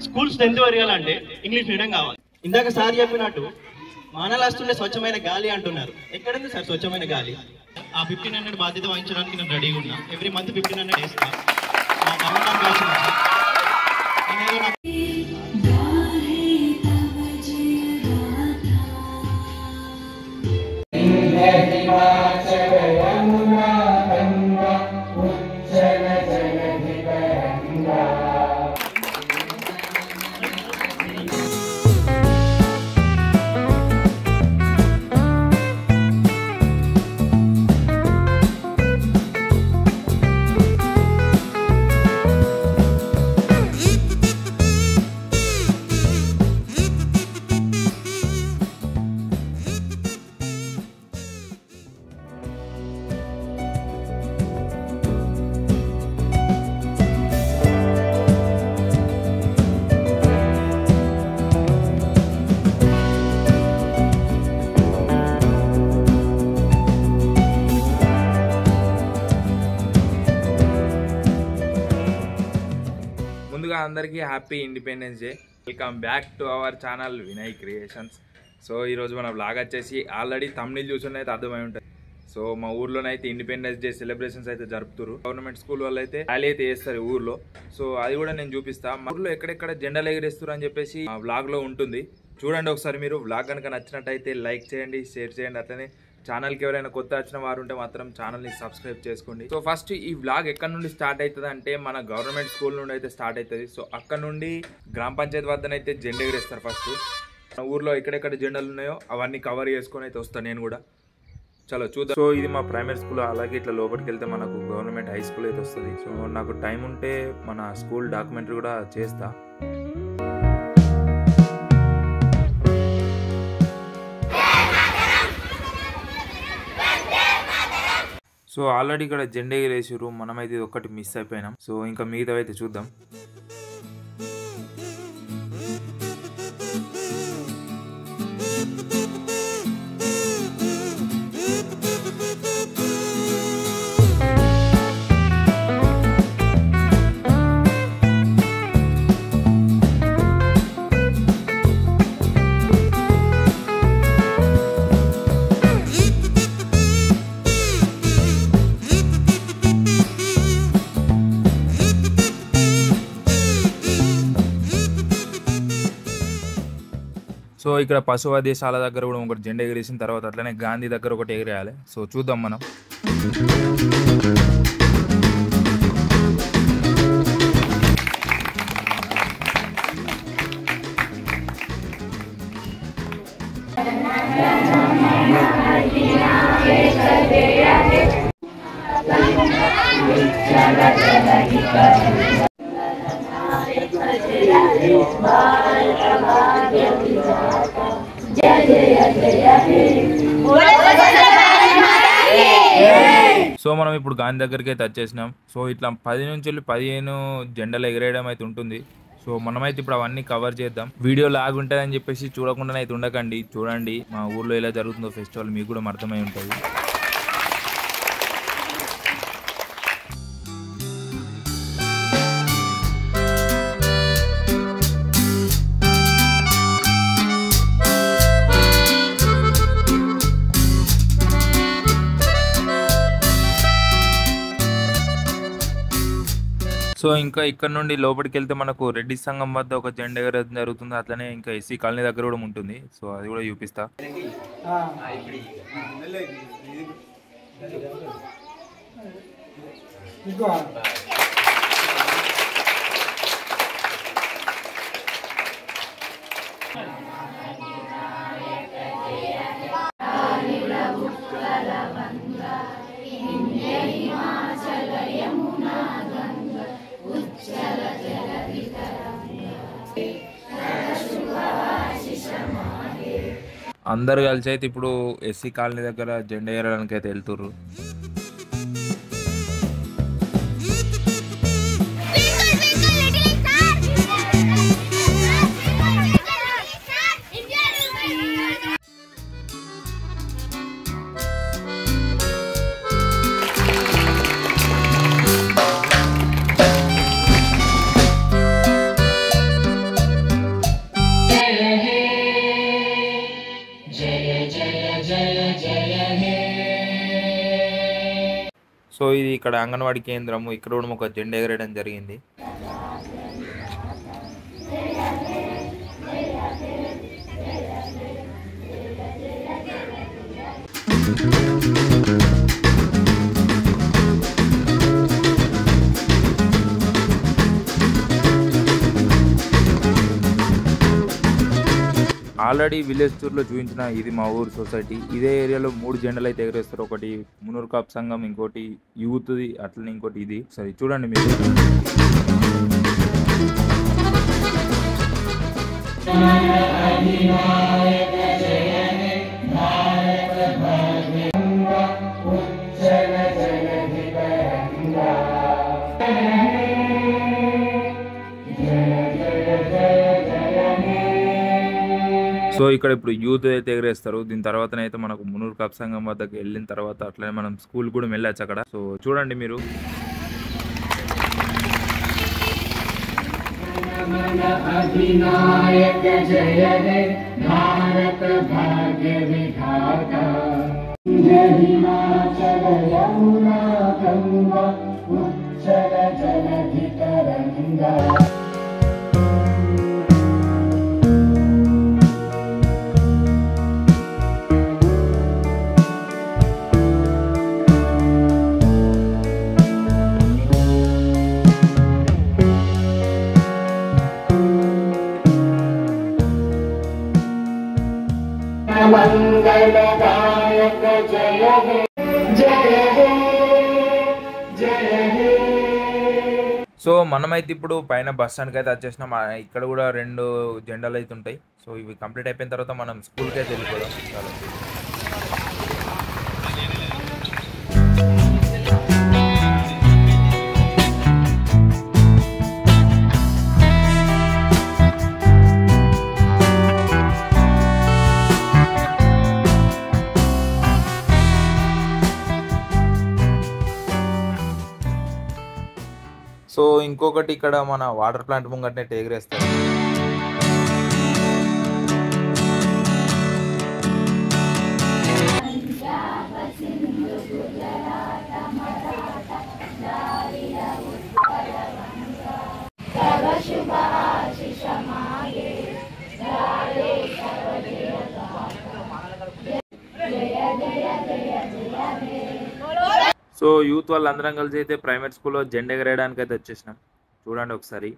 School strength పెరగాలంటే English medium కావాలి. ఇందాక సార్ చెప్పినట్టు మానలు వస్తుండే స్వచ్ఛమైన గాలి అంటున్నారు. ఎక్కడుంది సార్ స్వచ్ఛమైన గాలి? ఆ 1500 బాధ్యత వహించడానికి నేను రెడీగా ఉన్నా. ఎవ్రీ మంత్ 1500 వేస్తా. ముందుగా అందరికీ happy independence day. Welcome back to our channel Vinay creations. So ఈరోజు మన బ్లాగ్ వచ్చేసి ఆల్రెడీ తమిళ్ చూసుకుని అయితే అర్థమై ఉంటుంది. సో మా ఊర్లోనైతే ఇండిపెండెన్స్ డే సెలబ్రేషన్స్ అయితే జరుపుతారు. గవర్నమెంట్ స్కూల్ వాళ్ళు అయితే ర్యాలీ అయితే వేస్తారు ఊర్లో. సో అది కూడా నేను చూపిస్తా. మా ఊర్లో ఎక్కడెక్కడ జెండాలు ఎగరేస్తారు అని చెప్పేసి మా బ్లాగ్ లో ఉంటుంది. చూడండి ఒకసారి. మీరు బ్లాగ్ కనుక నచ్చినట్టయితే లైక్ చేయండి, షేర్ చేయండి. అట్లనే ఛానల్కి ఎవరైనా కొత్త వచ్చిన వారు ఉంటే మాత్రం ఛానల్ని సబ్స్క్రైబ్ చేసుకోండి. సో ఫస్ట్ ఈ వ్లాగ్ ఎక్కడ నుండి స్టార్ట్ అవుతుంది అంటే మన గవర్నమెంట్ స్కూల్ నుండి అయితే స్టార్ట్ అవుతుంది. సో అక్కడ నుండి గ్రామ పంచాయతీ వద్దనైతే జెండా ఎగరేస్తారు. ఫస్ట్ మన ఊర్లో ఎక్కడెక్కడ జెండాలు ఉన్నాయో అవన్నీ కవర్ చేసుకొని అయితే వస్తాను నేను కూడా. చలో చూద్దాం. సో ఇది మా ప్రైమరీ స్కూల్. అలాగే ఇట్లా లోపలికి వెళ్తే మనకు గవర్నమెంట్ హై స్కూల్ అయితే వస్తుంది. సో నాకు టైం ఉంటే మన స్కూల్ డాక్యుమెంటరీ కూడా చేస్తా. సో ఆల్రెడీ ఇక్కడ జెండా ఎగరేసారు. మనమైతే ఇది ఒక్కటి మిస్ అయిపోయినాం. సో ఇంకా మిగతా అయితే చూద్దాం. సో ఇక్కడ పశు వైద్యశాల దగ్గర కూడా ఒకటి జెండా ఎగిరేసిన తర్వాత అట్లనే గాంధీ దగ్గర ఒకటి ఎగిరేయాలి. సో చూద్దాం మనం. సో మనం ఇప్పుడు గాంధీ దగ్గరికి అయితే వచ్చేసినాం. సో ఇట్లా 10 నుంచి 15 జెండాలు ఎగరేయడం అయితే ఉంటుంది. సో మనమైతే ఇప్పుడు అవన్నీ కవర్ చేద్దాం. వీడియో లాగ్ ఉంటుందని చెప్పేసి చూడకుండా అయితే ఉండకండి. చూడండి మా ఊర్లో ఎలా జరుగుతుందో ఫెస్టివల్, మీకు కూడా అర్థమై ఉంటుంది. సో ఇంకా ఇక్కడ నుండి లోపలికి వెళ్తే మనకు రెడ్డి సంఘం వద్ద ఒక జెండా ఎగరడం జరుగుతుంది. అట్లనే ఇంకా ఎస్సీ కాలనీ దగ్గర కూడా ఉంటుంది. సో అది కూడా చూపిస్తా. అందరు కలిసి అయితే ఇప్పుడు ఎస్సీ కాలనీ దగ్గర జెండా ఎగరడానికి అయితే వెళ్తుర్రు. సో ఇది ఇక్కడ అంగన్వాడీ కేంద్రము. ఇక్కడ కూడా ఒక జెండా ఎగరేయడం జరిగింది. ఆల్రెడీ విలేజ్ టూర్లో చూపించిన ఇది మా ఊరు సొసైటీ. ఇదే ఏరియాలో 3 జెండాలు అయితే ఎగరేస్తారు. ఒకటి మునూర్ కాప్ సంఘం, ఇంకోటి యూత్ది, అట్లనే ఇంకోటి ఇది. సరే చూడండి మీరు. సో ఇక్కడ ఇప్పుడు యూత్ అయితే ఎగరేస్తారు. దీని తర్వాతనైతే మనకు మునూర్ కాప్ సంఘం వద్దకు వెళ్ళిన తర్వాత అట్లనే మనం స్కూల్ కూడా వెళ్ళచ్చు అక్కడ. సో చూడండి మీరు. సో మనమైతే ఇప్పుడు పైన బస్ స్టాండ్కి అయితే వచ్చేసినాం. ఇక్కడ కూడా 2 జెండాలు అయితే ఉంటాయి. సో ఇవి కంప్లీట్ అయిపోయిన తర్వాత మనం స్కూల్కి అయితే వెళ్ళిపోదాం. చాలా సో ఇంకొకటి ఇక్కడ మన వాటర్ ప్లాంట్ ముంగటనే ఎగరేస్తారు. సో యూత్ వాళ్ళందరం కలిసి అయితే ప్రైవేట్ స్కూల్లో జెండా ఎగరేయడానికి అయితే వచ్చేసినాం. చూడండి ఒకసారి.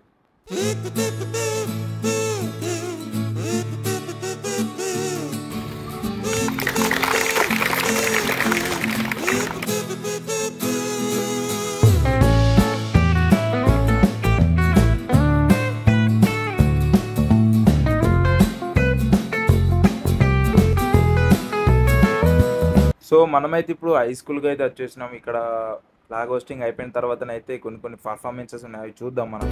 సో మనమైతే ఇప్పుడు హై స్కూల్కి అయితే వచ్చేసినాం. ఇక్కడ ఫ్లాగ్ హోస్టింగ్ అయిపోయిన తర్వాతనైతే కొన్ని పర్ఫార్మెన్సెస్ ఉన్నాయి, అవి చూద్దాం మనం.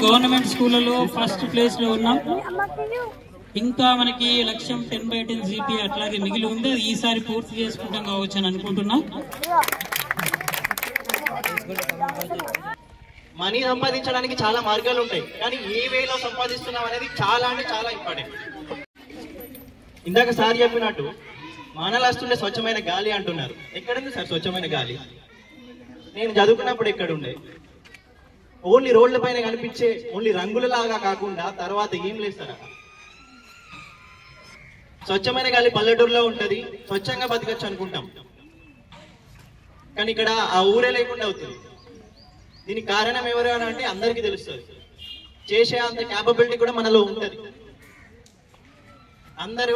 గవర్నమెంట్ స్కూళ్ళలో ఫస్ట్ ప్లేస్ లో ఉన్నాం. ఇంకా మనకి లక్ష్యం 10/10 జీపీ అట్లాగే మిగిలి ఉంది. ఈసారి పూర్తి చేసుకుంటాం కావచ్చు అని అనుకుంటున్నాం. మనీ సంపాదించడానికి చాలా మార్గాలు ఉంటాయి, కానీ ఏ వేలో సంపాదిస్తున్నాం అనేది చాలా అంటే చాలా ఇంపార్టెంట్. ఇందాక సార్ చెప్పినట్టు మానలాస్తుండే స్వచ్ఛమైన గాలి అంటున్నారు. ఎక్కడుంది సార్ స్వచ్ఛమైన గాలి? నేను చదువుకున్నప్పుడు ఎక్కడుండే? ఓన్లీ రోడ్ల పైన కనిపించే ఓన్లీ రంగులలాగా కాకుండా తర్వాత ఏం లేదు సార్. స్వచ్ఛమైన గాలి పల్లెటూరులో ఉంటది, స్వచ్ఛంగా బతకచ్చు అనుకుంటాం, కానీ ఇక్కడ ఆ ఊరే లేకుండా అవుతుంది. దీనికి కారణం ఎవరు అని అంటే అందరికీ తెలుస్తుంది. చేసే అంత క్యాపబిలిటీ కూడా మనలో ఉంటుంది. అందరూ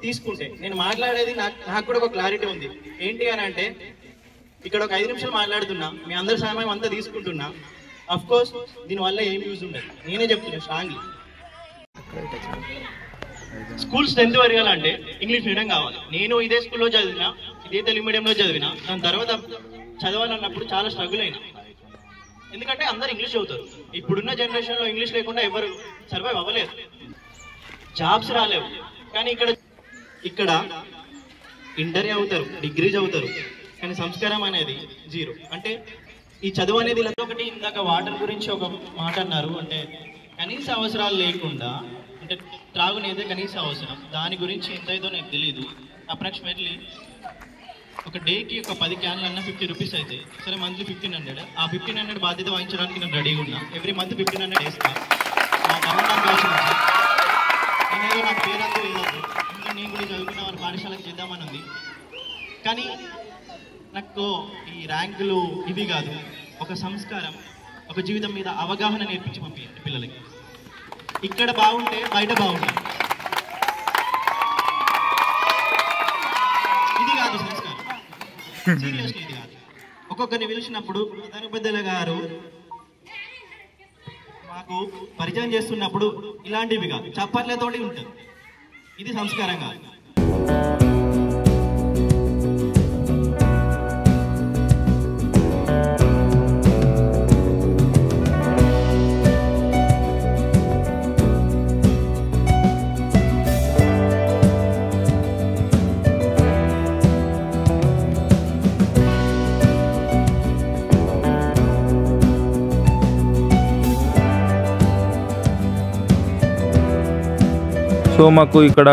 తీసుకుంటే నేను మాట్లాడేది నాకు కూడా ఒక క్లారిటీ ఉంది. ఏంటి అని అంటే ఇక్కడ ఒక 5 నిమిషాలు మాట్లాడుతున్నా, మీ అందరి సమయం అంతా తీసుకుంటున్నా. అఫ్ కోర్స్ దీనివల్ల ఏం యూజ్ ఉండదు, నేనే చెప్తున్నా స్ట్రాంగ్లీ. స్కూల్స్ 10th పెరగాలంటే ఇంగ్లీష్ మీడియం కావాలి. నేను ఇదే స్కూల్లో చదివినా, ఇదే తెలుగు మీడియంలో చదివినా, దాని తర్వాత చదవాలన్నప్పుడు చాలా స్ట్రగుల్ అయినా. ఎందుకంటే అందరు ఇంగ్లీష్ చదువుతారు. ఇప్పుడున్న జనరేషన్లో ఇంగ్లీష్ లేకుండా ఎవరు సర్వైవ్ అవ్వలేరు, జాబ్స్ రాలేవు. కానీ ఇక్కడ ఇంటర్ అవుతారు, డిగ్రీ చదువుతారు, కానీ సంస్కారం అనేది జీరో. అంటే ఈ చదువు అనేది ఒకటి. ఇందాక వాటర్ గురించి ఒక మాట అన్నారు, అంటే కనీస అవసరాలు లేకుండా, అంటే త్రాగునేదే కనీస అవసరం, దాని గురించి ఎంత ఏదో నాకు తెలియదు. అప్రాక్సిమేట్లీ ఒక డేకి ఒక 10 క్యాన్లు అన్న 50 రూపీస్ అయితే, సరే మంత్లీ 1500. ఆ 1500 బాధ్యత వహించడానికి నేను రెడీగా ఉన్నా. ఎవ్రీ మంత్ 1500 వేస్తా. నేనేదో నాకు పేరంతా వేయదు, ఇంకా నేను కూడా చదువుకున్న వారి పాఠశాలకు చేద్దామని ఉంది. కానీ నాకు ఈ ర్యాంకులు ఇవి కాదు, ఒక సంస్కారం, ఒక జీవితం మీద అవగాహన నేర్పించి పంపించండి పిల్లలకి. ఇక్కడ బాగుంటే బయట బాగుంటుంది. ఇది కాదు సంస్కారం, సీరియస్లీ ఇది కాదు. ఒక్కొక్కరిని పిలిచినప్పుడు ప్రధాన పెద్దల గారు మాకు పరిచయం చేస్తున్నప్పుడు ఇలాంటివి కాదు, చప్పట్లతోటి ఉంటుంది. ఇది సంస్కారం కాదు. సో మాకు ఇక్కడ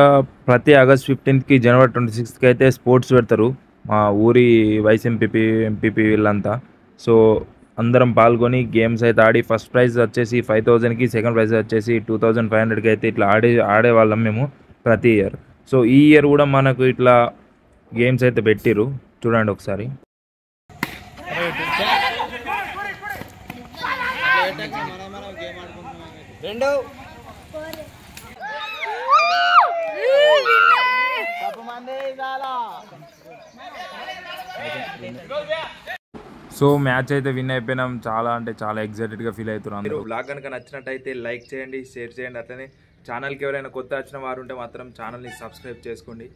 ప్రతి ఆగస్ట్ 15కి, జనవరి 26కి అయితే స్పోర్ట్స్ పెడతారు మా ఊరి వైస్ ఎంపీపీ వీళ్ళంతా. సో అందరం పాల్గొని గేమ్స్ అయితే ఆడి ఫస్ట్ ప్రైజ్ వచ్చేసి 5000కి, సెకండ్ ప్రైజ్ వచ్చేసి 2500కి అయితే ఇట్లా ఆడేవాళ్ళం మేము ప్రతి ఇయర్. సో ఈ ఇయర్ కూడా మనకు ఇట్లా గేమ్స్ అయితే పెట్టిరు, చూడండి ఒకసారి. సో మ్యాచ్ అయితే విన్ అయిపోయినాం. చాలా అంటే చాలా ఎగ్జైటెడ్గా ఫీల్ అవుతున్నాం. మీరు బ్లాగ్ కనుక నచ్చినట్టయితే లైక్ చేయండి, షేర్ చేయండి. అట్లనే ఛానల్కి ఎవరైనా కొత్త వచ్చిన వారు ఉంటే మాత్రం ఛానల్ని సబ్స్క్రైబ్ చేసుకోండి.